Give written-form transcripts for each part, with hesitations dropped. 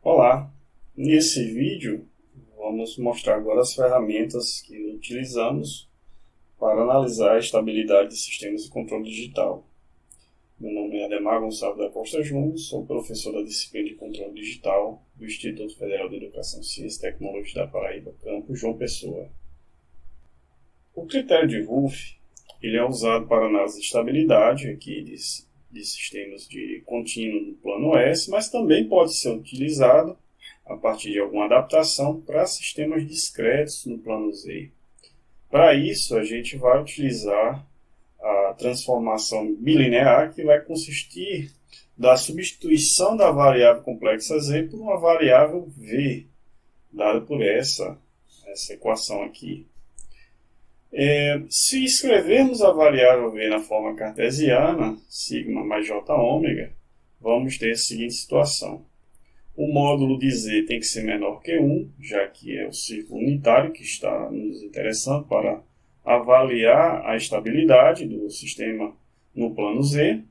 Olá, nesse vídeo vamos mostrar agora as ferramentas que utilizamos para analisar a estabilidade de sistemas de controle digital. Meu nome é Ademar Gonçalves da Costa Júnior, sou professor da disciplina de controle digital do Instituto Federal de Educação, Ciência e Tecnologia da Paraíba, campus João Pessoa. O critério de Wolff ele é usado para análise de estabilidade aqui de sistemas de contínuo no plano S, mas também pode ser utilizado a partir de alguma adaptação para sistemas discretos no plano Z. Para isso, a gente vai utilizar a transformação bilinear, que vai consistir da substituição da variável complexa Z por uma variável V, dada por essa equação aqui. Se escrevermos a variável V na forma cartesiana, sigma mais j ômega, vamos ter a seguinte situação. O módulo de Z tem que ser menor que 1, já que é o círculo unitário que está nos interessando para avaliar a estabilidade do sistema no plano Z.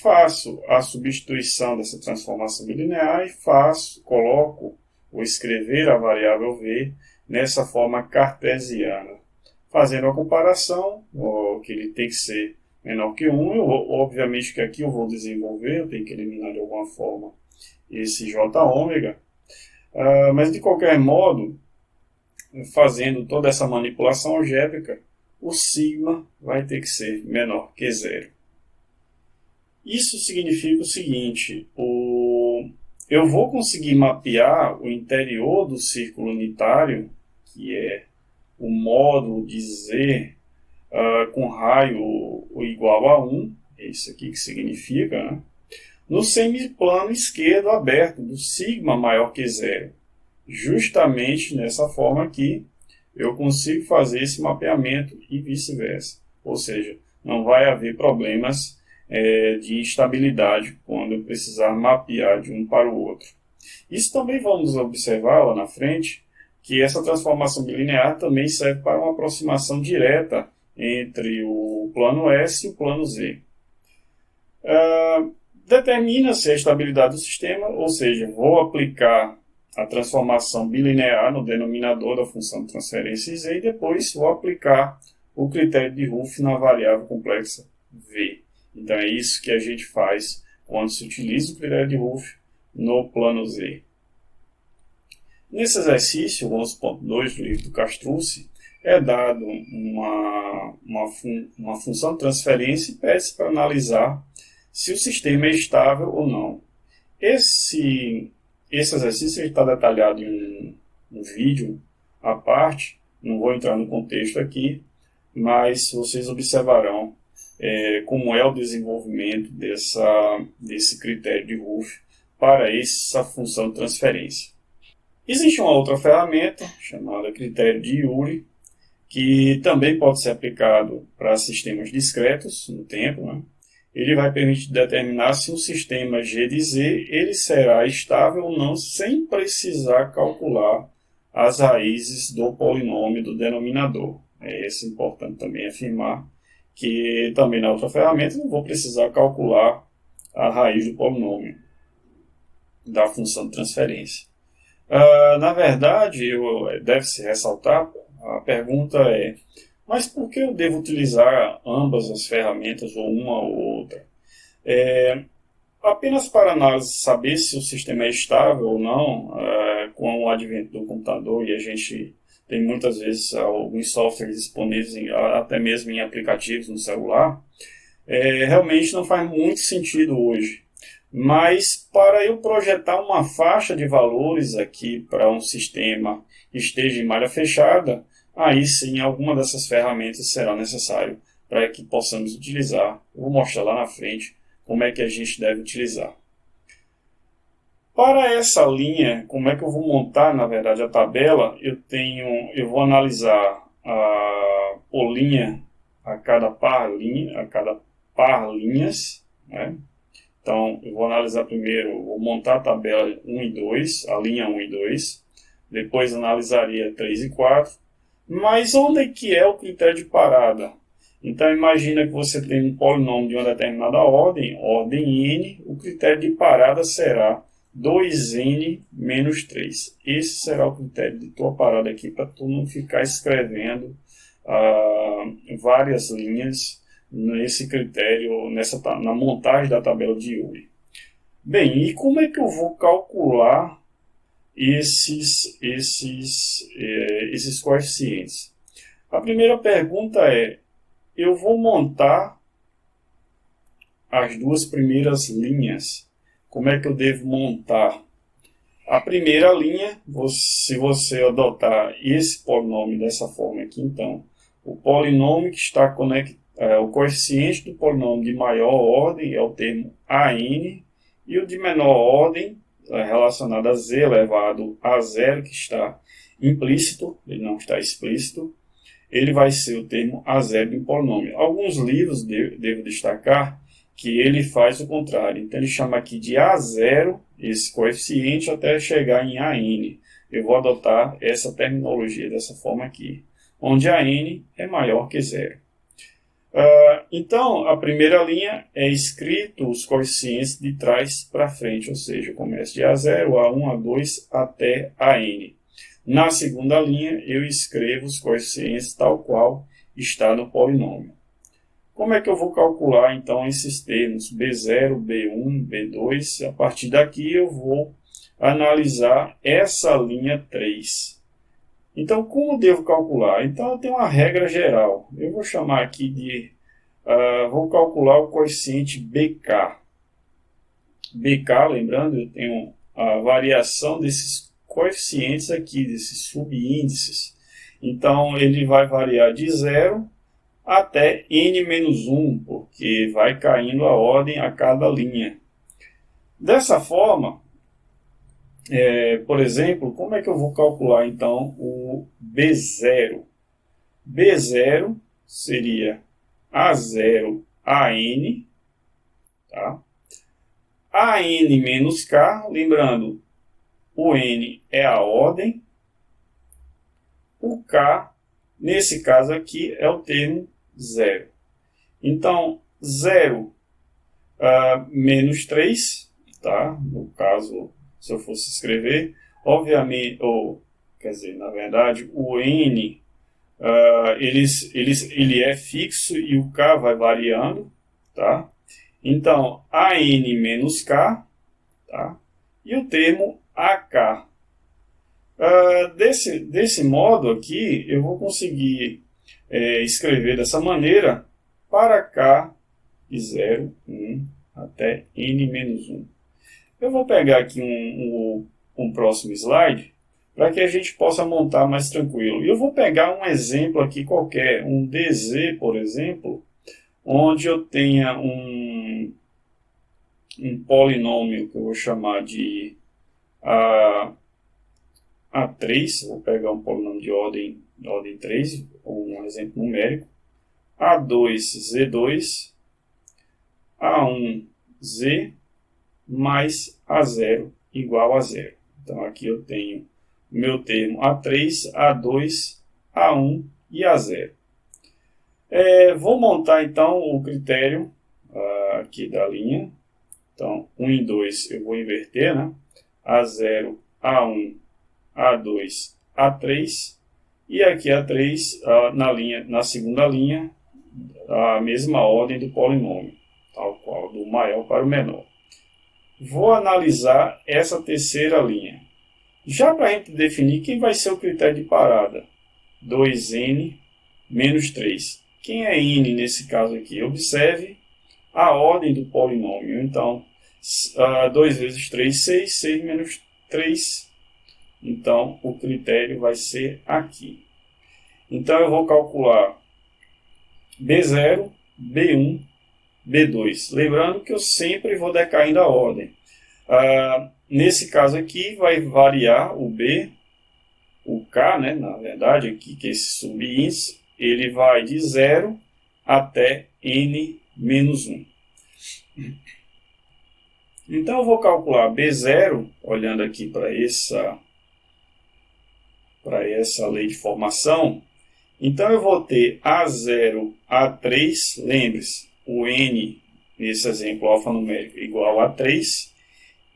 Faço a substituição dessa transformação bilinear e coloco ou escrever a variável V nessa forma cartesiana. Fazendo a comparação, que ele tem que ser menor que 1, obviamente que aqui eu vou desenvolver, eu tenho que eliminar de alguma forma esse j ômega, mas de qualquer modo, fazendo toda essa manipulação algébrica, o sigma vai ter que ser menor que 0. Isso significa o seguinte, eu vou conseguir mapear o interior do círculo unitário, que é o módulo de Z com raio igual a 1, é isso aqui que significa, né? No semiplano esquerdo aberto, do sigma maior que 0. Justamente nessa forma aqui, eu consigo fazer esse mapeamento e vice-versa. Ou seja, não vai haver problemas de instabilidade quando eu precisar mapear de um para o outro. Isso também vamos observar lá na frente, que essa transformação bilinear também serve para uma aproximação direta entre o plano S e o plano Z. Determina-se a estabilidade do sistema, ou seja, vou aplicar a transformação bilinear no denominador da função de transferência Z e depois vou aplicar o critério de Wolff na variável complexa V. Então é isso que a gente faz quando se utiliza o critério de Wolff no plano Z. Nesse exercício, o 11.2 do livro do Castrucci, é dado uma função de transferência e pede-se para analisar se o sistema é estável ou não. Esse exercício está detalhado em um vídeo à parte, não vou entrar no contexto aqui, mas vocês observarão como é o desenvolvimento desse critério de Wolff para essa função de transferência. Existe uma outra ferramenta, chamada critério de Uri, que também pode ser aplicado para sistemas discretos no tempo, né? Ele vai permitir determinar se um sistema G de Z ele será estável ou não, sem precisar calcular as raízes do polinômio do denominador. É importante também afirmar que também na outra ferramenta não vou precisar calcular a raiz do polinômio da função de transferência. Na verdade, deve-se ressaltar, a pergunta é, mas por que eu devo utilizar ambas as ferramentas, ou uma ou outra? Apenas para nós saber se o sistema é estável ou não, com o advento do computador, e a gente tem muitas vezes alguns softwares disponíveis, até mesmo em aplicativos no celular, realmente não faz muito sentido hoje. Mas para eu projetar uma faixa de valores aqui para um sistema que esteja em malha fechada, aí sim alguma dessas ferramentas será necessário para que possamos utilizar. Eu vou mostrar lá na frente como é que a gente deve utilizar. Para essa linha, como é que eu vou montar, na verdade, a tabela? Eu vou analisar por linha a cada par linhas, né? Então, eu vou analisar primeiro, vou montar a tabela 1 e 2, a linha 1 e 2. depois analisaria 3 e 4. Mas onde é que é o critério de parada? Então imagina que você tem um polinômio de uma determinada ordem, ordem n, o critério de parada será 2n menos 3. Esse será o critério de tua parada aqui, para tu não ficar escrevendo várias linhas nesse critério, na montagem da tabela de Euler. Bem, e como é que eu vou calcular esses coeficientes? A primeira pergunta é, eu vou montar as duas primeiras linhas. Como é que eu devo montar? A primeira linha, se você adotar esse polinômio dessa forma aqui, então, o polinômio que está conectado, o coeficiente do polinômio de maior ordem é o termo AN, e o de menor ordem, relacionado a z elevado a zero, que está implícito, ele não está explícito, ele vai ser o termo A0 de um polinômio. Alguns livros, devo destacar, que ele faz o contrário. Então ele chama aqui de A0, esse coeficiente, até chegar em AN. Eu vou adotar essa terminologia dessa forma aqui, onde AN é maior que zero. Então, a primeira linha é escrito os coeficientes de trás para frente, ou seja, começa de A0, A1, A2 até AN. Na segunda linha, eu escrevo os coeficientes tal qual está no polinômio. Como é que eu vou calcular, então, esses termos B0, B1, B2? A partir daqui, eu vou analisar essa linha 3. Então, como devo calcular? Então, eu tenho uma regra geral. Eu vou chamar aqui de... vou calcular o coeficiente BK. BK, lembrando, eu tenho a variação desses coeficientes aqui, desses subíndices. Então, ele vai variar de 0 até n-1, porque vai caindo a ordem a cada linha. Dessa forma, por exemplo, como é que eu vou calcular, então, o B0? B0 seria A0 AN, tá? AN menos K, lembrando, o N é a ordem, o K, nesse caso aqui, é o termo 0. Então, 0 menos 3, tá? No caso, se eu fosse escrever, obviamente, na verdade, o N, ele é fixo e o K vai variando, tá? Então, AN menos K, tá? E o termo AK. Desse modo aqui, eu vou conseguir escrever dessa maneira para K de 0, 1 até n-1. Eu vou pegar aqui um próximo slide para que a gente possa montar mais tranquilo. E eu vou pegar um exemplo aqui qualquer, um DZ, por exemplo, onde eu tenha um polinômio que eu vou chamar de A3, vou pegar um polinômio de ordem 3, um exemplo numérico, A2, Z2, A1, Z, mais A0 igual a 0. Então aqui eu tenho o meu termo A3, A2, A1 e A0. Vou montar então o critério aqui da linha. Então, 1 e 2 eu vou inverter, né? A0, A1, A2, A3. E aqui A3 na segunda linha, a mesma ordem do polinômio, tal qual, do maior para o menor. Vou analisar essa terceira linha. Já para a gente definir quem vai ser o critério de parada, 2n menos 3. Quem é n nesse caso aqui? Observe a ordem do polinômio. Então, 2 vezes 3, 6, 6 menos 3. Então, o critério vai ser aqui. Então, eu vou calcular B0, B1, B2. Lembrando que eu sempre vou decaindo a ordem. Nesse caso aqui, vai variar o B, o K, né, na verdade, aqui, que é esse subíndice, ele vai de 0 até n-1. Então, eu vou calcular B0, olhando aqui para para essa lei de formação, então eu vou ter A0, A3, lembre-se, o N, nesse exemplo alfanumérico, igual a 3,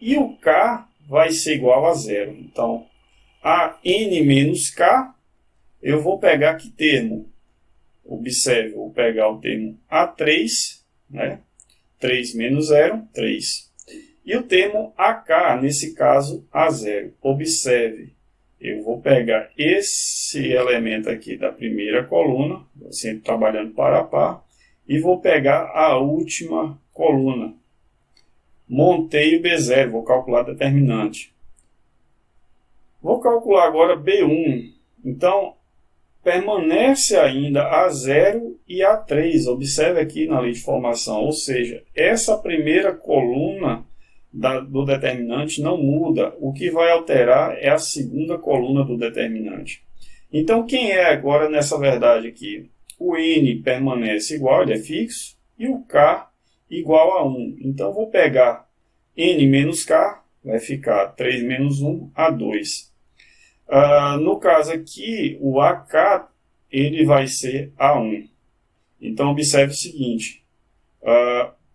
e o K vai ser igual a 0. Então, a N menos K, eu vou pegar que termo? Observe, eu vou pegar o termo A3, né? 3 menos 0, 3. E o termo AK, nesse caso, A0. Observe, eu vou pegar esse elemento aqui da primeira coluna, sempre trabalhando par a par, e vou pegar a última coluna. Montei o B0, vou calcular a determinante. Vou calcular agora B1. Então, permanece ainda A0 e A3. Observe aqui na lei de formação. Ou seja, essa primeira coluna do determinante não muda. O que vai alterar é a segunda coluna do determinante. Então, quem é agora nessa verdade aqui? O N permanece igual, ele é fixo, e o K igual a 1. Então, vou pegar N menos K, vai ficar 3 menos 1, A2. No caso aqui, o AK ele vai ser A1. Então, observe o seguinte.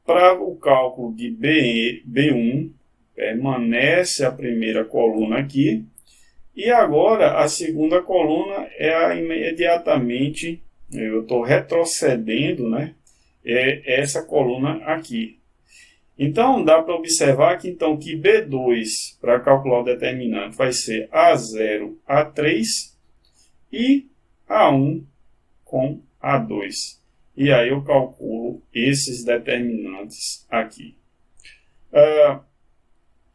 Para o cálculo de B1, permanece a primeira coluna aqui. E agora, a segunda coluna é imediatamente, eu estou retrocedendo, né? É essa coluna aqui. Então, dá para observar que B2, para calcular o determinante, vai ser A0, A3 e A1 com A2. E aí eu calculo esses determinantes aqui.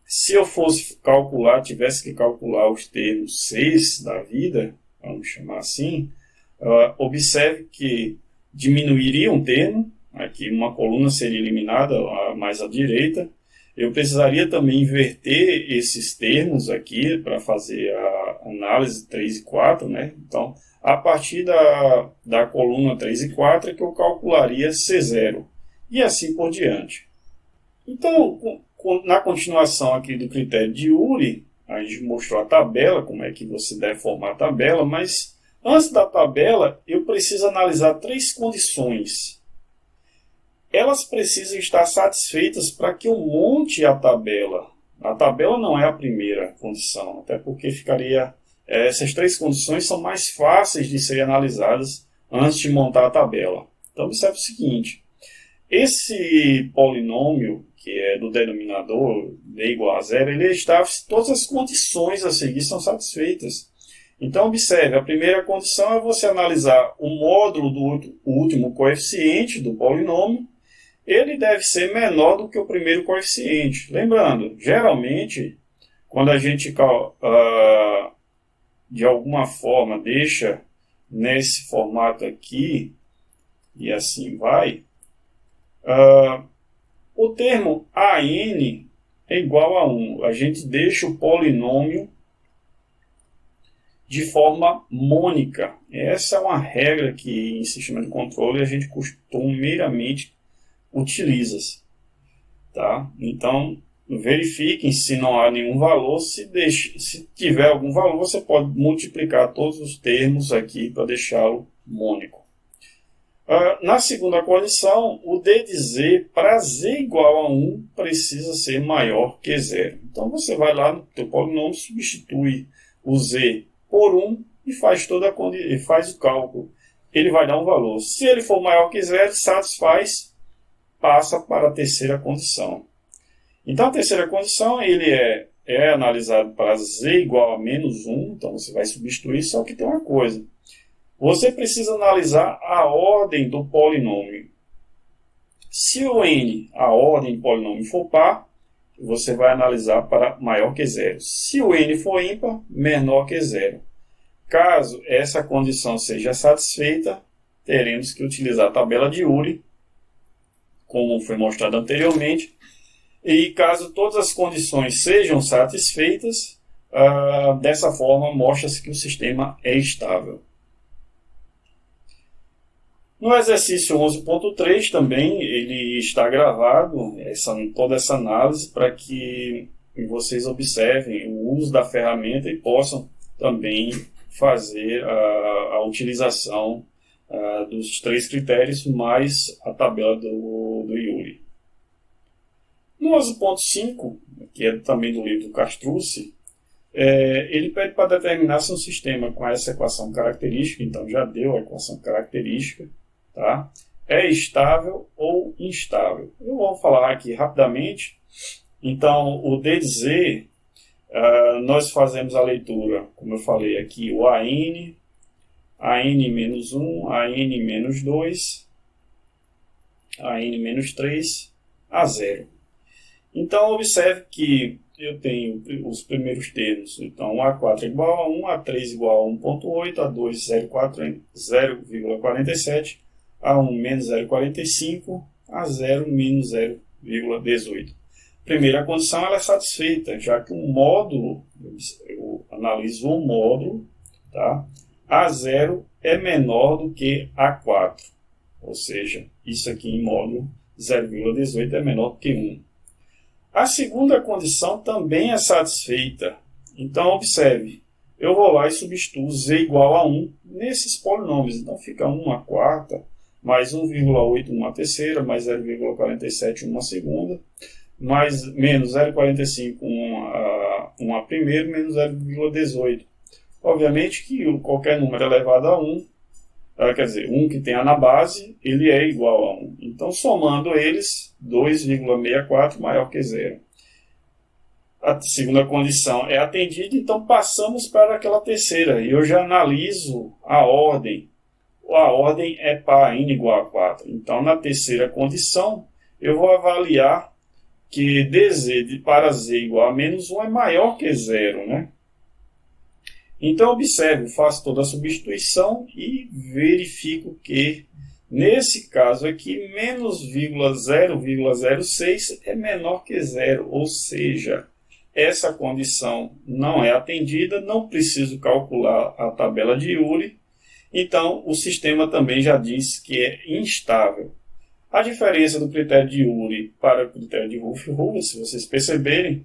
Se eu fosse calcular, tivesse que calcular os termos 6 da vida, vamos chamar assim, observe que diminuiria um termo. Aqui uma coluna seria eliminada, mais à direita. Eu precisaria também inverter esses termos aqui para fazer a análise 3 e 4, né? Então, a partir da coluna 3 e 4 é que eu calcularia C0. E assim por diante. Então, na continuação aqui do critério de Uri, a gente mostrou a tabela, como é que você deve formar a tabela, mas antes da tabela, eu preciso analisar 3 condições. Elas precisam estar satisfeitas para que eu monte a tabela. A tabela não é a primeira condição, até porque essas 3 condições são mais fáceis de serem analisadas antes de montar a tabela. Então, observe o seguinte. Esse polinômio, que é do denominador d igual a 0, todas as condições a seguir são satisfeitas. Então, observe, a primeira condição é você analisar o módulo do último coeficiente do polinômio. Ele deve ser menor do que o primeiro coeficiente. Lembrando, geralmente, quando a gente de alguma forma deixa nesse formato aqui, e assim vai, o termo AN é igual a 1. A gente deixa o polinômio de forma mônica. Essa é uma regra que em sistema de controle a gente costumeiramente utiliza. Tá? Então, verifiquem se não há nenhum valor. Se tiver algum valor, você pode multiplicar todos os termos aqui para deixá-lo mônico. Na segunda condição, o d de z para z igual a 1 precisa ser maior que 0. Então, você vai lá no teu polinômio, substitui o z por 1 e faz o cálculo. Ele vai dar um valor. Se ele for maior que 0, satisfaz, passa para a terceira condição. Então, a terceira condição ele é analisado para z igual a menos 1. Então, você vai substituir, só que tem uma coisa. Você precisa analisar a ordem do polinômio. Se o n, a ordem do polinômio, for par, você vai analisar para maior que 0. Se o n for ímpar, menor que 0. Caso essa condição seja satisfeita, teremos que utilizar a tabela de Uri, como foi mostrado anteriormente. E caso todas as condições sejam satisfeitas, dessa forma mostra-se que o sistema é estável. No exercício 11.3 também ele está gravado toda essa análise para que vocês observem o uso da ferramenta e possam também fazer a utilização dos 3 critérios mais a tabela do Yuri. No 11.5, que é também do livro do Castrucci, ele pede para determinar se um sistema com essa equação característica, então já deu a equação característica, tá? É estável ou instável. Eu vou falar aqui rapidamente. Então, o DZ, nós fazemos a leitura, como eu falei aqui, o AN-1, AN-2, AN-3, A0. Então, observe que eu tenho os primeiros termos. Então, A4 é igual a 1, A3 igual a 1.8, A2 0,47, A1 menos 0,45, A0 menos 0,18. Primeira condição ela é satisfeita, já que o módulo, eu analiso o módulo, tá? A0 é menor do que A4, ou seja, isso aqui em módulo 0,18 é menor do que 1. A segunda condição também é satisfeita, então observe, eu vou lá e substituo z igual a 1 nesses polinômios, então fica 1 a quarta, mais 1,8 uma terceira, mais 0,47 uma segunda, mais menos 0,45 uma primeira, menos 0,18. Obviamente que qualquer número elevado a 1, quer dizer, 1 que tenha na base, ele é igual a 1. Então, somando eles, 2,64 maior que 0. A segunda condição é atendida, então passamos para aquela terceira. E eu já analiso a ordem. A ordem é para n igual a 4. Então, na terceira condição, eu vou avaliar que dz para z igual a menos 1 é maior que 0, né? Então, observe, faço toda a substituição e verifico que, nesse caso aqui, menos 0,06 é menor que 0, ou seja, essa condição não é atendida, não preciso calcular a tabela de Yuri, então o sistema também já diz que é instável. A diferença do critério de Yuri para o critério de Rouff-Hurwitz, se vocês perceberem,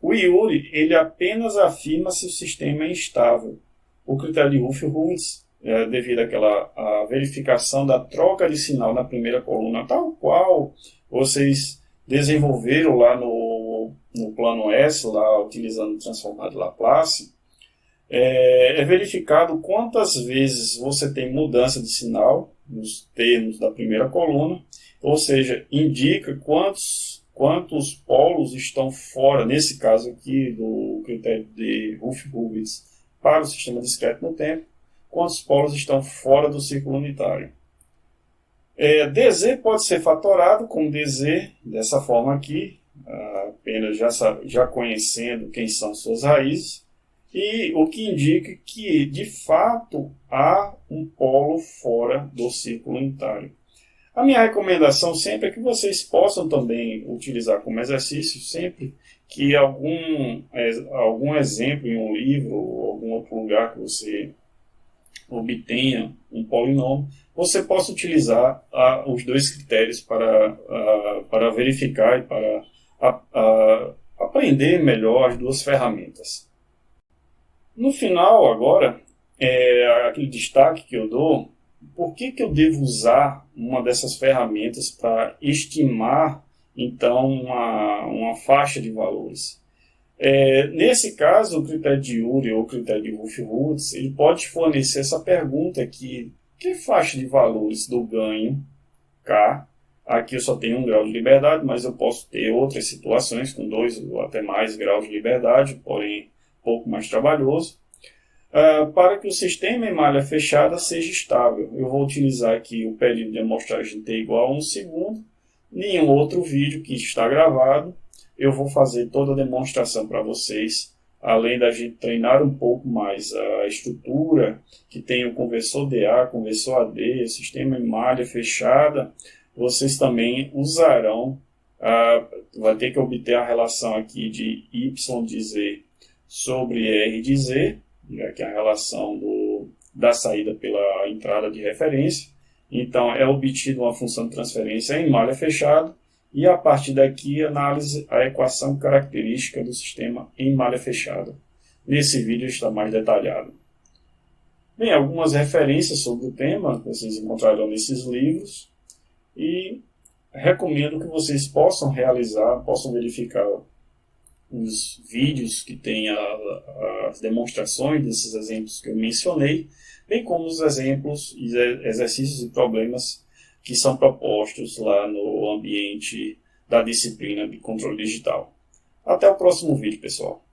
o Yuri ele apenas afirma se o sistema é instável. O critério de Rouff-Hurwitz, devido àquela verificação da troca de sinal na primeira coluna, tal qual vocês desenvolveram lá no plano S, lá utilizando o transformado de Laplace, é verificado quantas vezes você tem mudança de sinal nos termos da primeira coluna, ou seja, indica quantos polos estão fora, nesse caso aqui do critério de Rouff-Hurwitz para o sistema discreto no tempo, quantos polos estão fora do círculo unitário. dz pode ser fatorado com dz dessa forma aqui, apenas já conhecendo quem são suas raízes, e o que indica que, de fato, há um polo fora do círculo unitário. A minha recomendação sempre é que vocês possam também utilizar como exercício, sempre que algum exemplo em um livro ou algum outro lugar que você obtenha um polinômio, você possa utilizar os 2 critérios para verificar e para aprender melhor as 2 ferramentas. No final, agora, aquele destaque que eu dou, por que eu devo usar uma dessas ferramentas para estimar, então, uma faixa de valores? Nesse caso, o critério de Yuri ou o critério de Rouff-Hurwitz, ele pode fornecer essa pergunta aqui: que faixa de valores do ganho K? Aqui eu só tenho 1 grau de liberdade, mas eu posso ter outras situações com 2 ou até mais graus de liberdade, porém um pouco mais trabalhoso. Para que o sistema em malha fechada seja estável, eu vou utilizar aqui o período de amostragem t igual a 1 segundo. Em um outro vídeo que está gravado, eu vou fazer toda a demonstração para vocês, além da gente treinar um pouco mais a estrutura, que tem o conversor DA, conversor AD, o sistema em malha fechada, vocês também usarão, vai ter que obter a relação aqui de y de z sobre r de z, que é a relação da saída pela entrada de referência. Então, é obtida uma função de transferência em malha fechada, e a partir daqui, análise a equação característica do sistema em malha fechada. Nesse vídeo está mais detalhado. Bem, algumas referências sobre o tema vocês encontrarão nesses livros e recomendo que vocês possam realizar, possam verificar os vídeos que têm as demonstrações desses exemplos que eu mencionei, bem como os exemplos, exercícios e problemas que são propostos lá no ambiente da disciplina de controle digital. Até o próximo vídeo, pessoal.